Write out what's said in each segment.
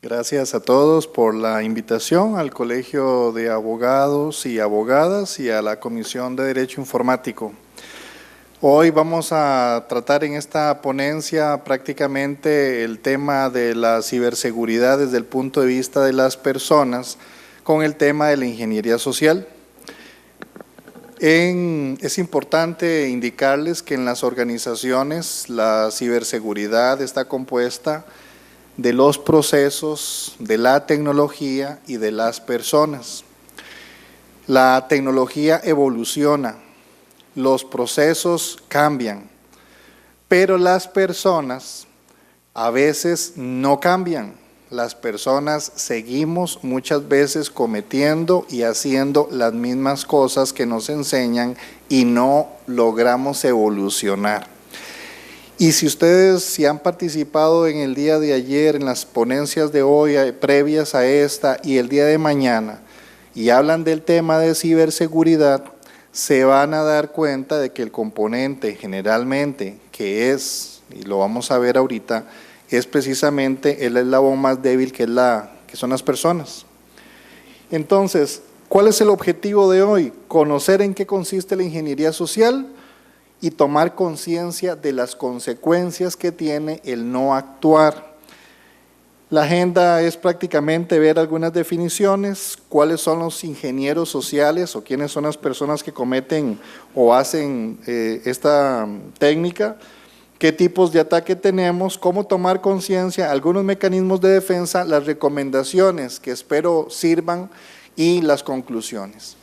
Gracias a todos por la invitación al Colegio de Abogados y Abogadas y a la Comisión de Derecho Informático. Hoy vamos a tratar en esta ponencia prácticamente el tema de la ciberseguridad desde el punto de vista de las personas con el tema de la ingeniería social. Es importante indicarles que en las organizaciones la ciberseguridad está compuesta de los procesos, de la tecnología y de las personas. La tecnología evoluciona, los procesos cambian, pero las personas a veces no cambian. Las personas seguimos muchas veces cometiendo y haciendo las mismas cosas que nos enseñan y no logramos evolucionar. Y si ustedes han participado en el día de ayer, en las ponencias de hoy, previas a esta y el día de mañana, y hablan del tema de ciberseguridad, se van a dar cuenta de que el componente generalmente que es, y lo vamos a ver ahorita, es precisamente el eslabón más débil que son las personas. Entonces, ¿cuál es el objetivo de hoy? Conocer en qué consiste la ingeniería social y tomar conciencia de las consecuencias que tiene el no actuar. La agenda es prácticamente ver algunas definiciones, cuáles son los ingenieros sociales o quiénes son las personas que cometen o hacen esta técnica, qué tipos de ataque tenemos, cómo tomar conciencia, algunos mecanismos de defensa, las recomendaciones que espero sirvan y las conclusiones.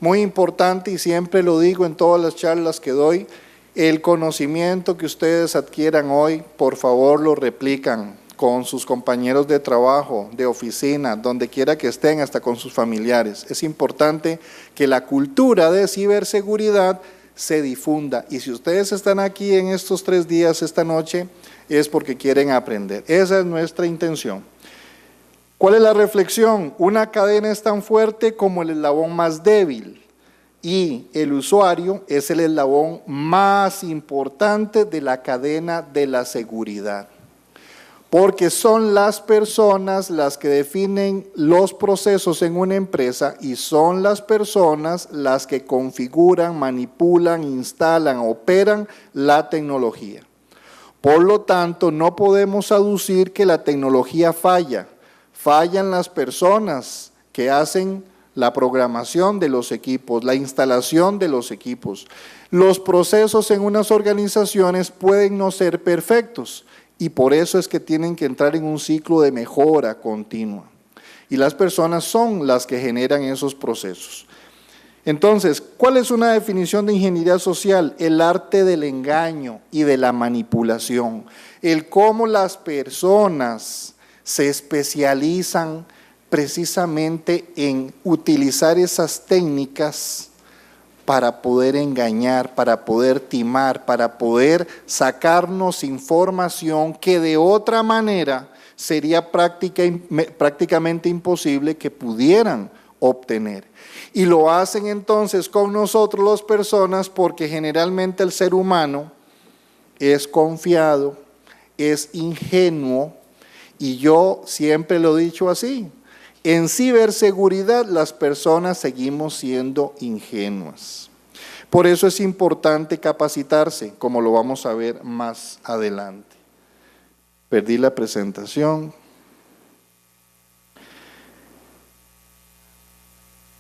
Muy importante, y siempre lo digo en todas las charlas que doy, el conocimiento que ustedes adquieran hoy, por favor lo replican con sus compañeros de trabajo, de oficina, donde quiera que estén, hasta con sus familiares. Es importante que la cultura de ciberseguridad se difunda, y si ustedes están aquí en estos 3 días, esta noche, es porque quieren aprender. Esa es nuestra intención. ¿Cuál es la reflexión? Una cadena es tan fuerte como el eslabón más débil, y el usuario es el eslabón más importante de la cadena de la seguridad, porque son las personas las que definen los procesos en una empresa y son las personas las que configuran, manipulan, instalan, operan la tecnología. Por lo tanto, no podemos aducir que la tecnología falla, fallan las personas que hacen la programación de los equipos, la instalación de los equipos. Los procesos en unas organizaciones pueden no ser perfectos y por eso es que tienen que entrar en un ciclo de mejora continua. Y las personas son las que generan esos procesos. Entonces, ¿cuál es una definición de ingeniería social? El arte del engaño y de la manipulación. El cómo las personas se especializan precisamente en utilizar esas técnicas para poder engañar, para poder timar, para poder sacarnos información que de otra manera sería prácticamente imposible que pudieran obtener. Y lo hacen entonces con nosotros las personas porque generalmente el ser humano es confiado, es ingenuo, y yo siempre lo he dicho así. En ciberseguridad las personas seguimos siendo ingenuas. Por eso es importante capacitarse, como lo vamos a ver más adelante. Perdí la presentación.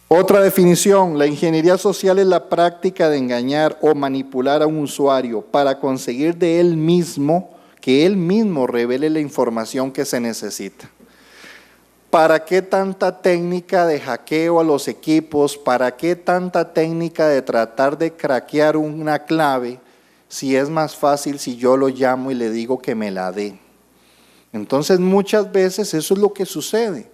Otra definición: la ingeniería social es la práctica de engañar o manipular a un usuario para conseguir de él mismo que él mismo revele la información que se necesita. ¿Para qué tanta técnica de hackeo a los equipos? ¿Para qué tanta técnica de tratar de craquear una clave si es más fácil si yo lo llamo y le digo que me la dé? Entonces muchas veces eso es lo que sucede.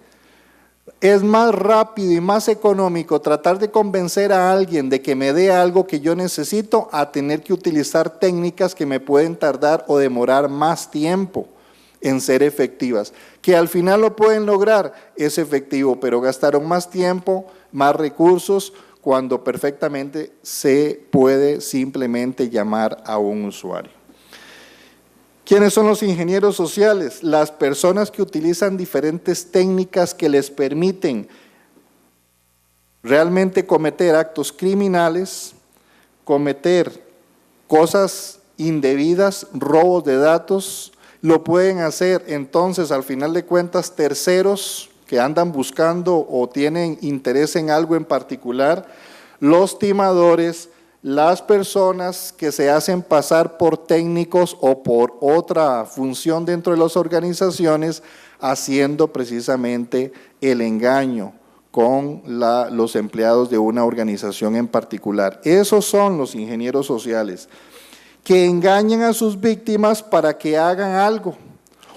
Es más rápido y más económico tratar de convencer a alguien de que me dé algo que yo necesito a tener que utilizar técnicas que me pueden tardar o demorar más tiempo en ser efectivas, que al final lo pueden lograr, es efectivo, pero gastaron más tiempo, más recursos, cuando perfectamente se puede simplemente llamar a un usuario. ¿Quiénes son los ingenieros sociales? Las personas que utilizan diferentes técnicas que les permiten realmente cometer actos criminales, cometer cosas indebidas, robos de datos. Lo pueden hacer entonces, al final de cuentas, terceros que andan buscando o tienen interés en algo en particular, los timadores, las personas que se hacen pasar por técnicos o por otra función dentro de las organizaciones, haciendo precisamente el engaño con los empleados de una organización en particular. Esos son los ingenieros sociales, que engañan a sus víctimas para que hagan algo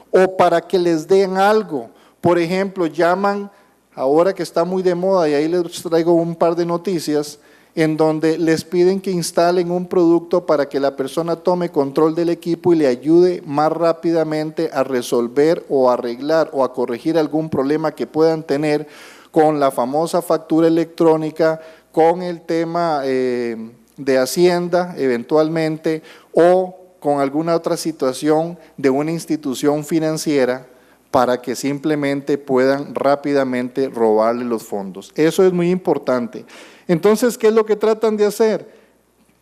o para que les den algo. Por ejemplo, llaman, ahora que está muy de moda, y ahí les traigo un par de noticias, en donde les piden que instalen un producto para que la persona tome control del equipo y le ayude más rápidamente a resolver o arreglar o a corregir algún problema que puedan tener con la famosa factura electrónica, con el tema de Hacienda eventualmente, o con alguna otra situación de una institución financiera, para que simplemente puedan rápidamente robarle los fondos. Eso es muy importante. Entonces, ¿qué es lo que tratan de hacer?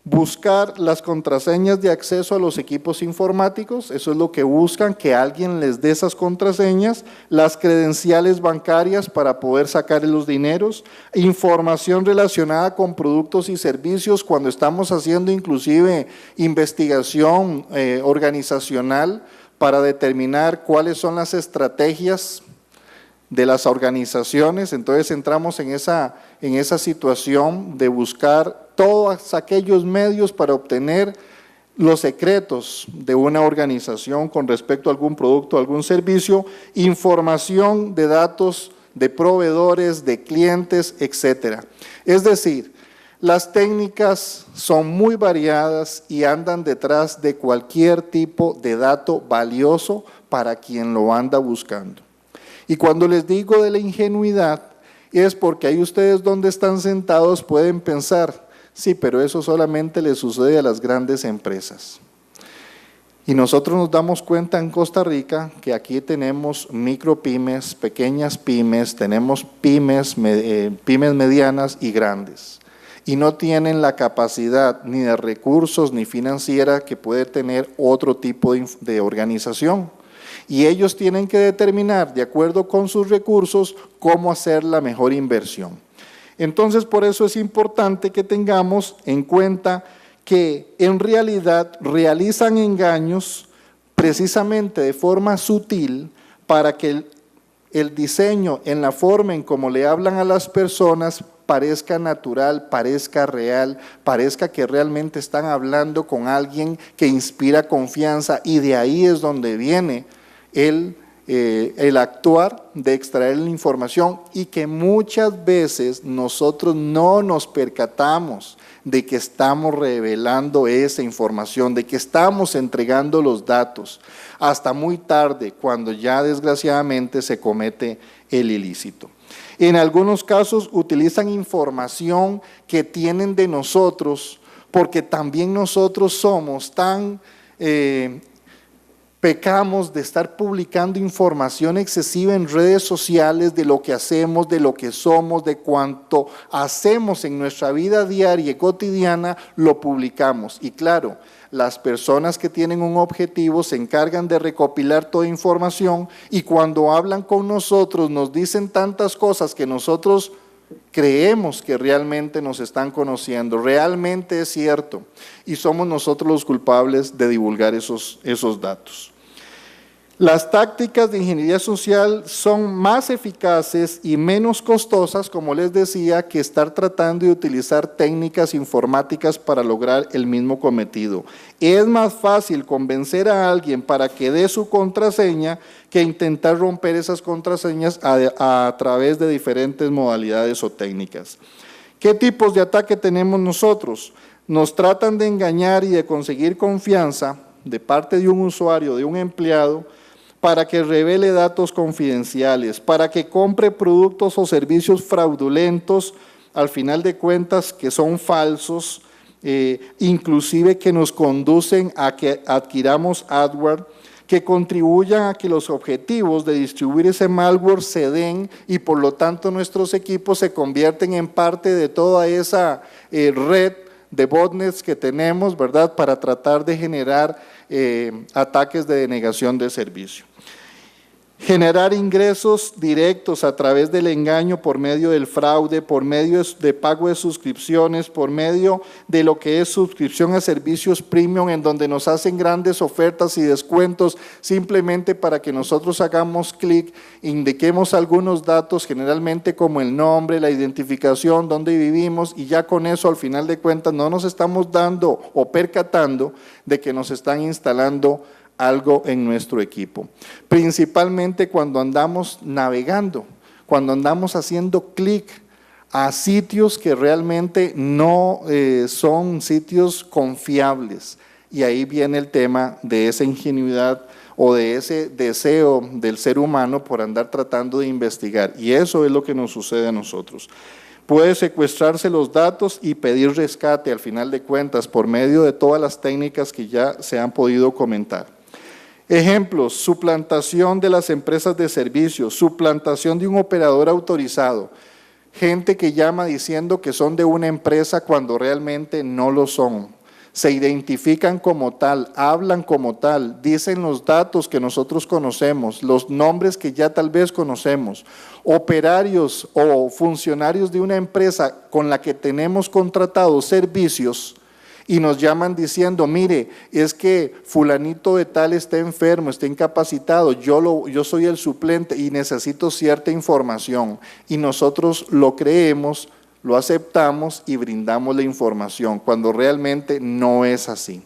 Buscar las contraseñas de acceso a los equipos informáticos, eso es lo que buscan, que alguien les dé esas contraseñas, las credenciales bancarias para poder sacar los dineros, información relacionada con productos y servicios cuando estamos haciendo inclusive investigación organizacional para determinar cuáles son las estrategias de las organizaciones. Entonces entramos en esa situación de buscar todos aquellos medios para obtener los secretos de una organización con respecto a algún producto, algún servicio, información de datos de proveedores, de clientes, etcétera. Es decir, las técnicas son muy variadas y andan detrás de cualquier tipo de dato valioso para quien lo anda buscando. Y cuando les digo de la ingenuidad, es porque ahí ustedes donde están sentados pueden pensar, sí, pero eso solamente le sucede a las grandes empresas. Y nosotros nos damos cuenta en Costa Rica que aquí tenemos micropymes, pequeñas pymes, tenemos pymes medianas y grandes. Y no tienen la capacidad ni de recursos ni financiera que puede tener otro tipo de organización. Y ellos tienen que determinar, de acuerdo con sus recursos, cómo hacer la mejor inversión. Entonces, por eso es importante que tengamos en cuenta que en realidad realizan engaños precisamente de forma sutil para que el diseño en la forma en cómo le hablan a las personas parezca natural, parezca real, parezca que realmente están hablando con alguien que inspira confianza, y de ahí es donde viene el actuar de extraer la información, y que muchas veces nosotros no nos percatamos de que estamos revelando esa información, de que estamos entregando los datos, hasta muy tarde, cuando ya desgraciadamente se comete el ilícito. En algunos casos utilizan información que tienen de nosotros, porque también nosotros somos tan pecamos de estar publicando información excesiva en redes sociales de lo que hacemos, de lo que somos, de cuánto hacemos en nuestra vida diaria y cotidiana, lo publicamos. Y claro, las personas que tienen un objetivo se encargan de recopilar toda información, y cuando hablan con nosotros nos dicen tantas cosas que nosotros creemos que realmente nos están conociendo, realmente es cierto, y somos nosotros los culpables de divulgar esos datos. Las tácticas de ingeniería social son más eficaces y menos costosas, como les decía, que estar tratando de utilizar técnicas informáticas para lograr el mismo cometido. Es más fácil convencer a alguien para que dé su contraseña que intentar romper esas contraseñas a través de diferentes modalidades o técnicas. ¿Qué tipos de ataque tenemos nosotros? Nos tratan de engañar y de conseguir confianza de parte de un usuario, de un empleado, para que revele datos confidenciales, para que compre productos o servicios fraudulentos, al final de cuentas que son falsos, inclusive que nos conducen a que adquiramos adware, que contribuyan a que los objetivos de distribuir ese malware se den y por lo tanto nuestros equipos se convierten en parte de toda esa red de botnets que tenemos, ¿verdad?, para tratar de generar ataques de denegación de servicio. Generar ingresos directos a través del engaño por medio del fraude, por medio de pago de suscripciones, por medio de lo que es suscripción a servicios premium, en donde nos hacen grandes ofertas y descuentos simplemente para que nosotros hagamos clic, indiquemos algunos datos, generalmente como el nombre, la identificación, dónde vivimos, y ya con eso al final de cuentas no nos estamos dando o percatando de que nos están instalando algo en nuestro equipo, principalmente cuando andamos navegando, cuando andamos haciendo clic a sitios que realmente no son sitios confiables, y ahí viene el tema de esa ingenuidad o de ese deseo del ser humano por andar tratando de investigar, y eso es lo que nos sucede a nosotros. Puede secuestrarse los datos y pedir rescate al final de cuentas por medio de todas las técnicas que ya se han podido comentar. Ejemplos: suplantación de las empresas de servicios, suplantación de un operador autorizado, gente que llama diciendo que son de una empresa cuando realmente no lo son, se identifican como tal, hablan como tal, dicen los datos que nosotros conocemos, los nombres que ya tal vez conocemos, operarios o funcionarios de una empresa con la que tenemos contratados servicios, y nos llaman diciendo: mire, es que fulanito de tal está enfermo, está incapacitado, yo soy el suplente y necesito cierta información, y nosotros lo creemos, lo aceptamos y brindamos la información, cuando realmente no es así.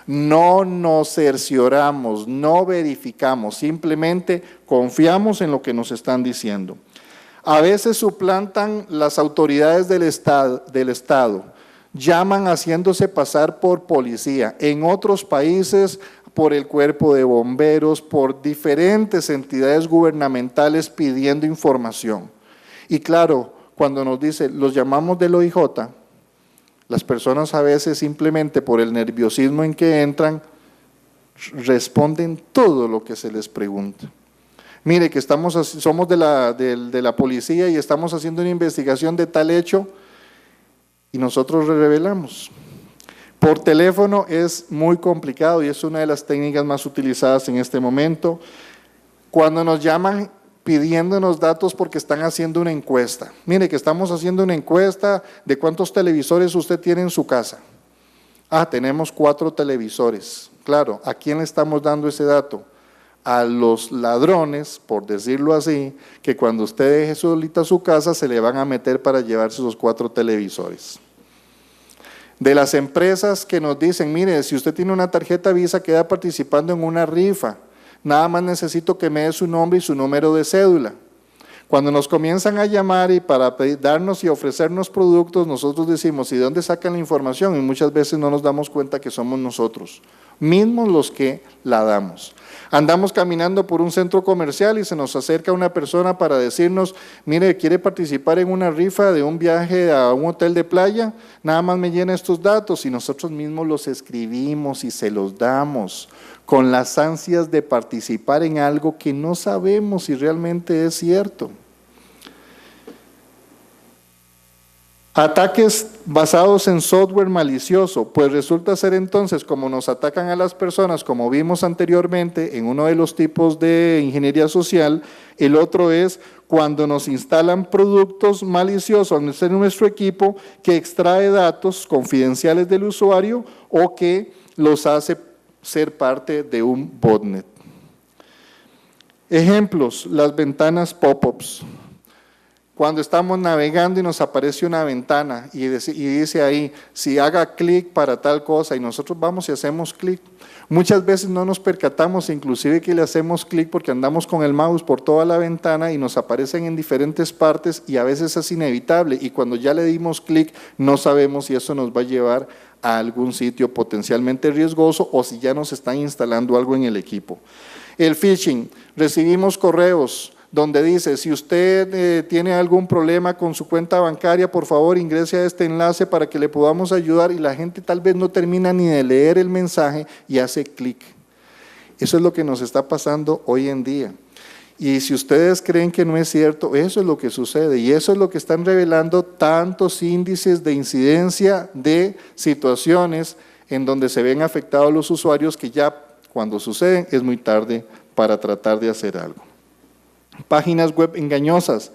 No nos cercioramos, no verificamos, simplemente confiamos en lo que nos están diciendo. A veces suplantan las autoridades del Estado, llaman haciéndose pasar por policía, en otros países por el cuerpo de bomberos, por diferentes entidades gubernamentales pidiendo información. Y claro, cuando nos dice, los llamamos del OIJ, las personas a veces simplemente por el nerviosismo en que entran, responden todo lo que se les pregunta. Mire, que somos de la policía y estamos haciendo una investigación de tal hecho, y nosotros revelamos. Por teléfono es muy complicado y es una de las técnicas más utilizadas en este momento. Cuando nos llaman pidiéndonos datos porque están haciendo una encuesta. Mire, que estamos haciendo una encuesta de cuántos televisores usted tiene en su casa. Tenemos 4 televisores. Claro, ¿a quién le estamos dando ese dato? A los ladrones, por decirlo así, que cuando usted deje solita su casa se le van a meter para llevarse esos 4 televisores. De las empresas que nos dicen: mire, si usted tiene una tarjeta Visa, queda participando en una rifa, nada más necesito que me dé su nombre y su número de cédula. Cuando nos comienzan a llamar y para darnos y ofrecernos productos, nosotros decimos: ¿y de dónde sacan la información? Y muchas veces no nos damos cuenta que somos nosotros mismos los que la damos. Andamos caminando por un centro comercial y se nos acerca una persona para decirnos: mire, ¿quiere participar en una rifa de un viaje a un hotel de playa? Nada más me llena estos datos, y nosotros mismos los escribimos y se los damos con las ansias de participar en algo que no sabemos si realmente es cierto. Ataques basados en software malicioso, pues resulta ser entonces, como nos atacan a las personas, como vimos anteriormente en uno de los tipos de ingeniería social, el otro es cuando nos instalan productos maliciosos en nuestro equipo que extrae datos confidenciales del usuario o que los hace ser parte de un botnet. Ejemplos: las ventanas pop-ups. Cuando estamos navegando y nos aparece una ventana y dice ahí: si haga clic para tal cosa, y nosotros vamos y hacemos clic. Muchas veces no nos percatamos inclusive que le hacemos clic porque andamos con el mouse por toda la ventana y nos aparecen en diferentes partes, y a veces es inevitable, y cuando ya le dimos clic no sabemos si eso nos va a llevar a algún sitio potencialmente riesgoso o si ya nos están instalando algo en el equipo. El phishing: recibimos correos donde dice, si usted tiene algún problema con su cuenta bancaria, por favor ingrese a este enlace para que le podamos ayudar, y la gente tal vez no termina ni de leer el mensaje y hace clic. Eso es lo que nos está pasando hoy en día. Y si ustedes creen que no es cierto, eso es lo que sucede, y eso es lo que están revelando tantos índices de incidencia de situaciones en donde se ven afectados los usuarios, que ya cuando suceden es muy tarde para tratar de hacer algo. Páginas web engañosas,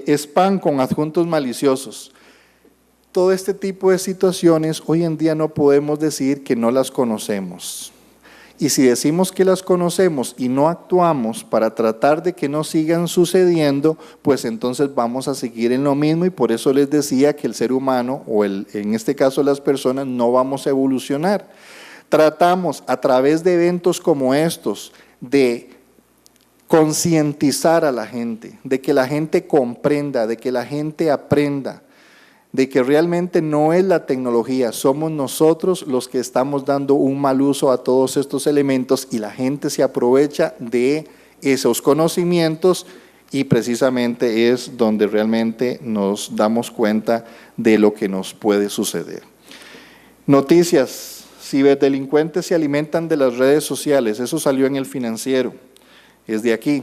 spam con adjuntos maliciosos. Todo este tipo de situaciones hoy en día no podemos decir que no las conocemos. Y si decimos que las conocemos y no actuamos para tratar de que no sigan sucediendo, pues entonces vamos a seguir en lo mismo, y por eso les decía que el ser humano, o en este caso las personas, no vamos a evolucionar. Tratamos a través de eventos como estos de concientizar a la gente, de que la gente comprenda, de que la gente aprenda, de que realmente no es la tecnología, somos nosotros los que estamos dando un mal uso a todos estos elementos, y la gente se aprovecha de esos conocimientos, y precisamente es donde realmente nos damos cuenta de lo que nos puede suceder. Noticias: ciberdelincuentes se alimentan de las redes sociales, eso salió en El Financiero, es de aquí.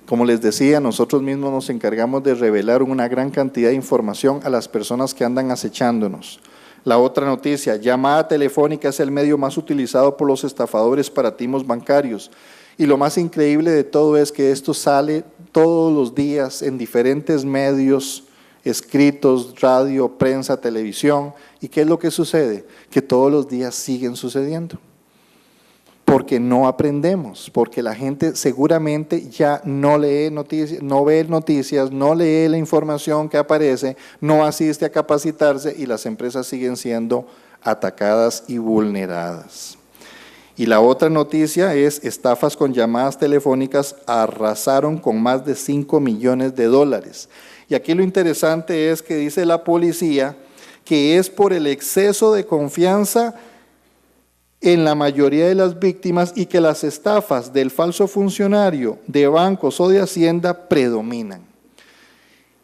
Como les decía, nosotros mismos nos encargamos de revelar una gran cantidad de información a las personas que andan acechándonos. La otra noticia: llamada telefónica es el medio más utilizado por los estafadores para timos bancarios. Y lo más increíble de todo es que esto sale todos los días en diferentes medios escritos, radio, prensa, televisión. ¿Y qué es lo que sucede? Que todos los días siguen sucediendo. Porque no aprendemos, porque la gente seguramente ya no lee noticias, no ve noticias, no lee la información que aparece, no asiste a capacitarse, y las empresas siguen siendo atacadas y vulneradas. Y la otra noticia es: estafas con llamadas telefónicas arrasaron con más de $5 millones. Y aquí lo interesante es que dice la policía que es por el exceso de confianza en la mayoría de las víctimas, y que las estafas del falso funcionario de bancos o de Hacienda predominan.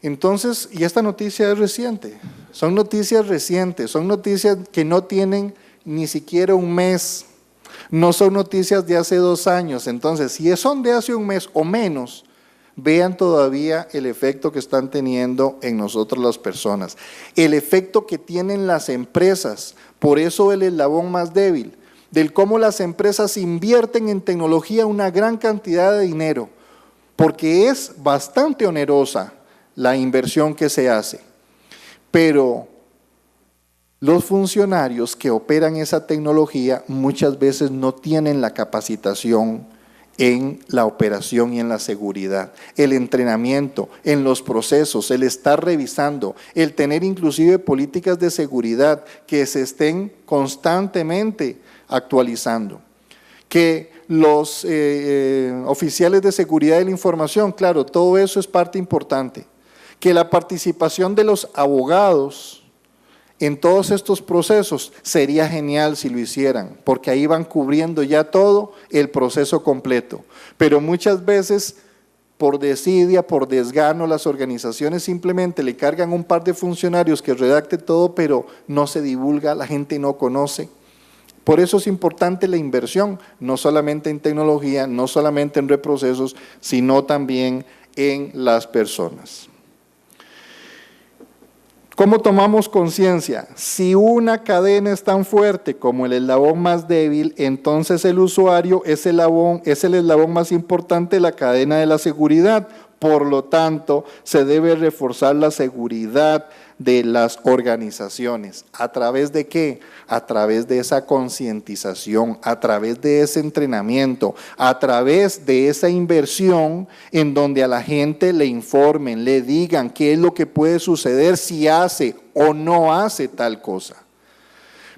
Entonces, y esta noticia es reciente, son noticias recientes, son noticias que no tienen ni siquiera un mes, no son noticias de hace 2 años. Entonces, si son de hace un mes o menos, vean todavía el efecto que están teniendo en nosotros las personas, el efecto que tienen las empresas. Por eso el eslabón más débil, del cómo las empresas invierten en tecnología una gran cantidad de dinero, porque es bastante onerosa la inversión que se hace. Pero los funcionarios que operan esa tecnología muchas veces no tienen la capacitación en la operación y en la seguridad, el entrenamiento, en los procesos, el estar revisando, el tener inclusive políticas de seguridad que se estén constantemente actualizando, que los oficiales de seguridad de la información, claro, todo eso es parte importante, que la participación de los abogados en todos estos procesos sería genial si lo hicieran, porque ahí van cubriendo ya todo el proceso completo, pero muchas veces por desidia, por desgano, las organizaciones simplemente le cargan un par de funcionarios que redacte todo, pero no se divulga, la gente no conoce. Por eso es importante la inversión, no solamente en tecnología, no solamente en reprocesos, sino también en las personas. ¿Cómo tomamos conciencia? Si una cadena es tan fuerte como el eslabón más débil, entonces el usuario es el eslabón más importante de la cadena de la seguridad. Por lo tanto, se debe reforzar la seguridad de las organizaciones. ¿A través de qué? A través de esa concientización, a través de ese entrenamiento, a través de esa inversión en donde a la gente le informen, le digan qué es lo que puede suceder si hace o no hace tal cosa.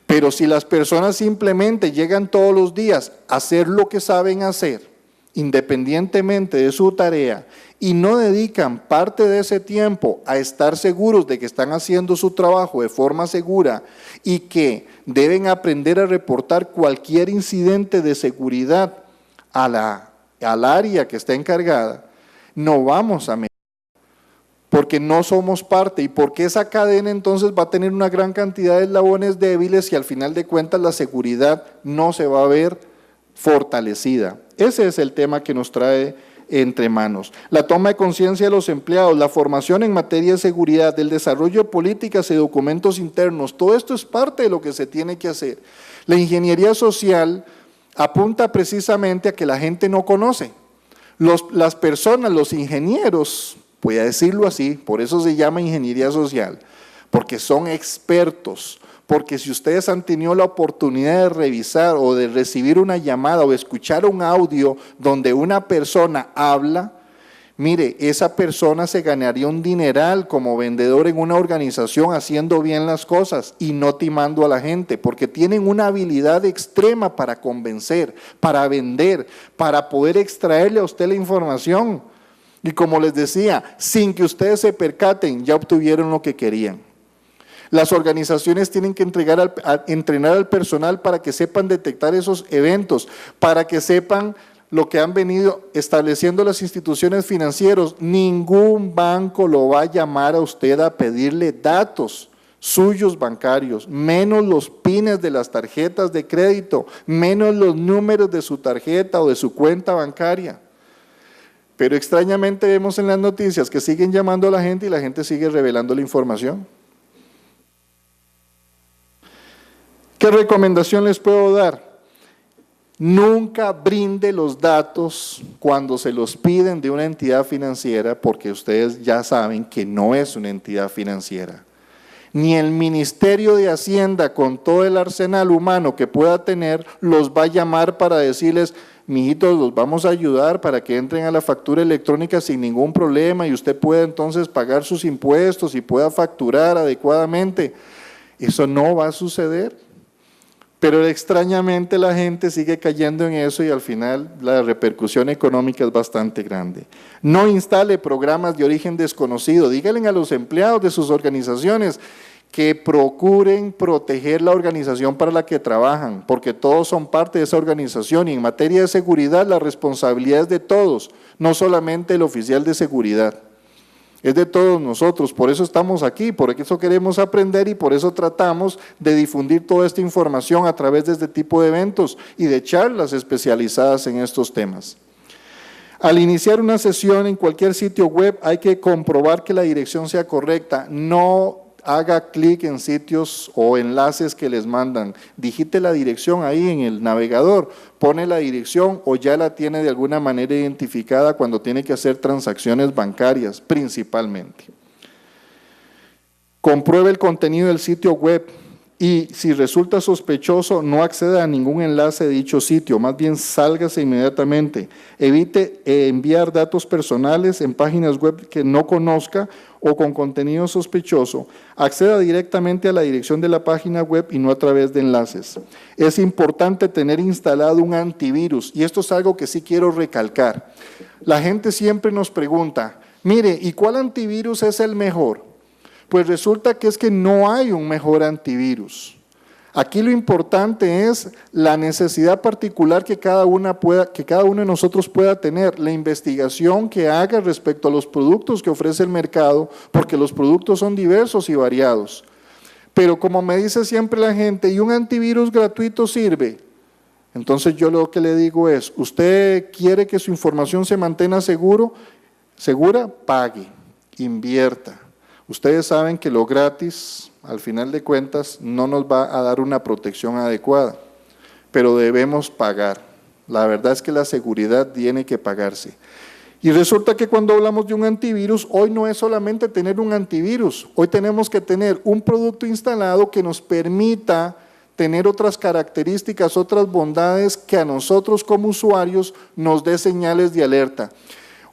Pero si las personas simplemente llegan todos los días a hacer lo que saben hacer, independientemente de su tarea, y no dedican parte de ese tiempo a estar seguros de que están haciendo su trabajo de forma segura y que deben aprender a reportar cualquier incidente de seguridad a la al área que está encargada, no vamos a medir, porque no somos parte, y porque esa cadena entonces va a tener una gran cantidad de eslabones débiles y al final de cuentas la seguridad no se va a ver fortalecida. Ese es el tema que nos trae entre manos. La toma de conciencia de los empleados, la formación en materia de seguridad, el desarrollo de políticas y documentos internos, todo esto es parte de lo que se tiene que hacer. La ingeniería social apunta precisamente a que la gente no conoce. Las personas, los ingenieros, voy a decirlo así, por eso se llama ingeniería social, porque son expertos, porque si ustedes han tenido la oportunidad de revisar o de recibir una llamada o escuchar un audio donde una persona habla, mire, esa persona se ganaría un dineral como vendedor en una organización haciendo bien las cosas y no timando a la gente, porque tienen una habilidad extrema para convencer, para vender, para poder extraerle a usted la información. Y como les decía, sin que ustedes se percaten, ya obtuvieron lo que querían. Las organizaciones tienen que entrenar al personal para que sepan detectar esos eventos, para que sepan lo que han venido estableciendo las instituciones financieras. Ningún banco lo va a llamar a usted a pedirle datos suyos bancarios, menos los pines de las tarjetas de crédito, menos los números de su tarjeta o de su cuenta bancaria. Pero extrañamente vemos en las noticias que siguen llamando a la gente y la gente sigue revelando la información. ¿Qué recomendación les puedo dar? Nunca brinde los datos cuando se los piden de una entidad financiera, porque ustedes ya saben que no es una entidad financiera. Ni el Ministerio de Hacienda, con todo el arsenal humano que pueda tener, los va a llamar para decirles: mijitos, los vamos a ayudar para que entren a la factura electrónica sin ningún problema y usted pueda entonces pagar sus impuestos y pueda facturar adecuadamente. Eso no va a suceder. Pero extrañamente la gente sigue cayendo en eso y al final la repercusión económica es bastante grande. No instale programas de origen desconocido. Díganle a los empleados de sus organizaciones que procuren proteger la organización para la que trabajan, porque todos son parte de esa organización y en materia de seguridad la responsabilidad es de todos, no solamente el oficial de seguridad. Es de todos nosotros, por eso estamos aquí, por eso queremos aprender y por eso tratamos de difundir toda esta información a través de este tipo de eventos y de charlas especializadas en estos temas. Al iniciar una sesión en cualquier sitio web hay que comprobar que la dirección sea correcta, no haga clic en sitios o enlaces que les mandan, digite la dirección ahí en el navegador, pone la dirección o ya la tiene de alguna manera identificada cuando tiene que hacer transacciones bancarias principalmente. Compruebe el contenido del sitio web y si resulta sospechoso no acceda a ningún enlace de dicho sitio, más bien sálgase inmediatamente. Evite enviar datos personales en páginas web que no conozca o con contenido sospechoso. Acceda directamente a la dirección de la página web y no a través de enlaces. Es importante tener instalado un antivirus y esto es algo que sí quiero recalcar. La gente siempre nos pregunta, mire, ¿y cuál antivirus es el mejor? Pues resulta que es que no hay un mejor antivirus. Aquí lo importante es la necesidad particular que cada uno de nosotros pueda tener, la investigación que haga respecto a los productos que ofrece el mercado, porque los productos son diversos y variados. Pero como me dice siempre la gente, ¿y un antivirus gratuito sirve? Entonces yo lo que le digo es, ¿usted quiere que su información se mantenga segura? Pague, invierta. Ustedes saben que lo gratis, al final de cuentas, no nos va a dar una protección adecuada, pero debemos pagar. La verdad es que la seguridad tiene que pagarse. Y resulta que cuando hablamos de un antivirus, hoy no es solamente tener un antivirus, hoy tenemos que tener un producto instalado que nos permita tener otras características, otras bondades que a nosotros como usuarios nos dé señales de alerta.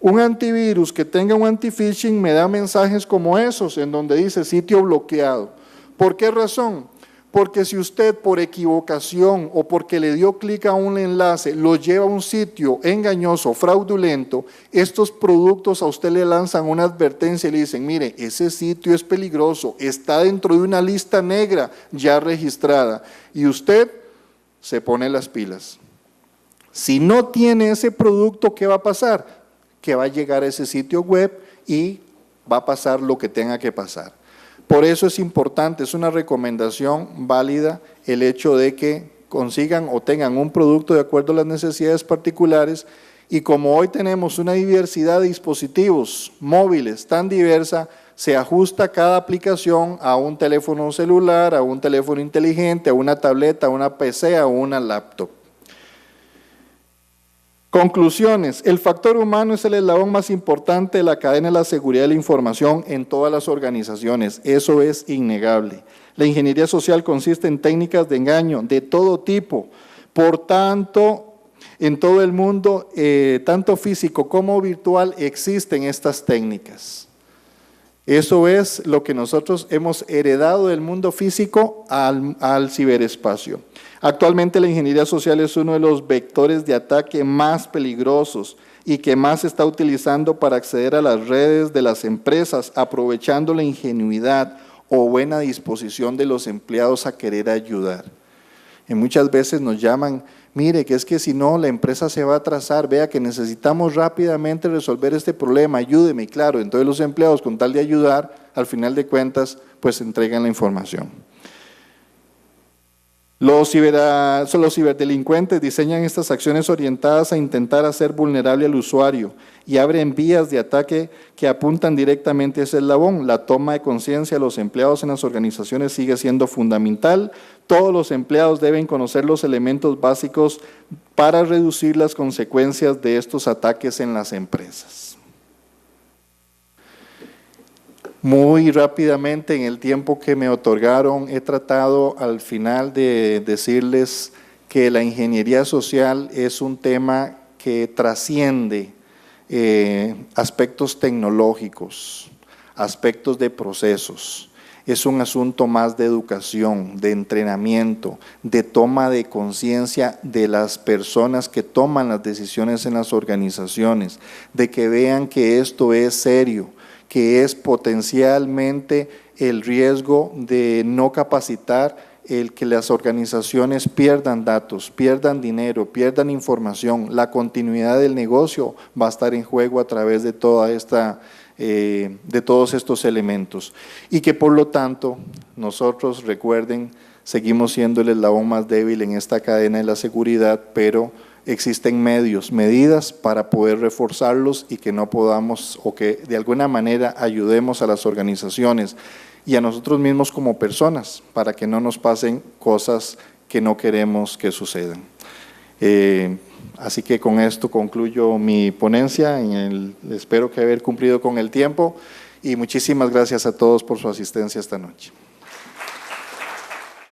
Un antivirus que tenga un anti-phishing me da mensajes como esos, en donde dice sitio bloqueado. ¿Por qué razón? Porque si usted por equivocación o porque le dio clic a un enlace lo lleva a un sitio engañoso, fraudulento, estos productos a usted le lanzan una advertencia y le dicen, mire, ese sitio es peligroso, está dentro de una lista negra ya registrada y usted se pone las pilas. Si no tiene ese producto, ¿qué va a pasar? Que va a llegar a ese sitio web y va a pasar lo que tenga que pasar. Por eso es importante, es una recomendación válida el hecho de que consigan o tengan un producto de acuerdo a las necesidades particulares, y como hoy tenemos una diversidad de dispositivos móviles tan diversa, se ajusta cada aplicación a un teléfono celular, a un teléfono inteligente, a una tableta, a una PC, a una laptop. Conclusiones. El factor humano es el eslabón más importante de la cadena de la seguridad de la información en todas las organizaciones. Eso es innegable. La ingeniería social consiste en técnicas de engaño de todo tipo. Por tanto, en todo el mundo, tanto físico como virtual, existen estas técnicas. Eso es lo que nosotros hemos heredado del mundo físico al ciberespacio. Actualmente la ingeniería social es uno de los vectores de ataque más peligrosos y que más se está utilizando para acceder a las redes de las empresas, aprovechando la ingenuidad o buena disposición de los empleados a querer ayudar. Y muchas veces nos llaman, mire, que es que si no la empresa se va a atrasar, vea que necesitamos rápidamente resolver este problema, ayúdeme. Y claro, entonces los empleados, con tal de ayudar, al final de cuentas, pues entregan la información. Los ciberdelincuentes diseñan estas acciones orientadas a intentar hacer vulnerable al usuario y abren vías de ataque que apuntan directamente a ese eslabón. La toma de conciencia de los empleados en las organizaciones sigue siendo fundamental. Todos los empleados deben conocer los elementos básicos para reducir las consecuencias de estos ataques en las empresas. Muy rápidamente, en el tiempo que me otorgaron, he tratado al final de decirles que la ingeniería social es un tema que trasciende aspectos tecnológicos, aspectos de procesos. Es un asunto más de educación, de entrenamiento, de toma de conciencia de las personas que toman las decisiones en las organizaciones, de que vean que esto es serio, que es potencialmente el riesgo de no capacitar, el que las organizaciones pierdan datos, pierdan dinero, pierdan información. La continuidad del negocio va a estar en juego a través de toda esta, de todos estos elementos. Y que por lo tanto, nosotros, recuerden, seguimos siendo el eslabón más débil en esta cadena de la seguridad, pero existen medidas para poder reforzarlos y que no podamos, o que de alguna manera ayudemos a las organizaciones y a nosotros mismos como personas para que no nos pasen cosas que no queremos que sucedan. Así que con esto concluyo mi ponencia, espero que haber cumplido con el tiempo y muchísimas gracias a todos por su asistencia esta noche.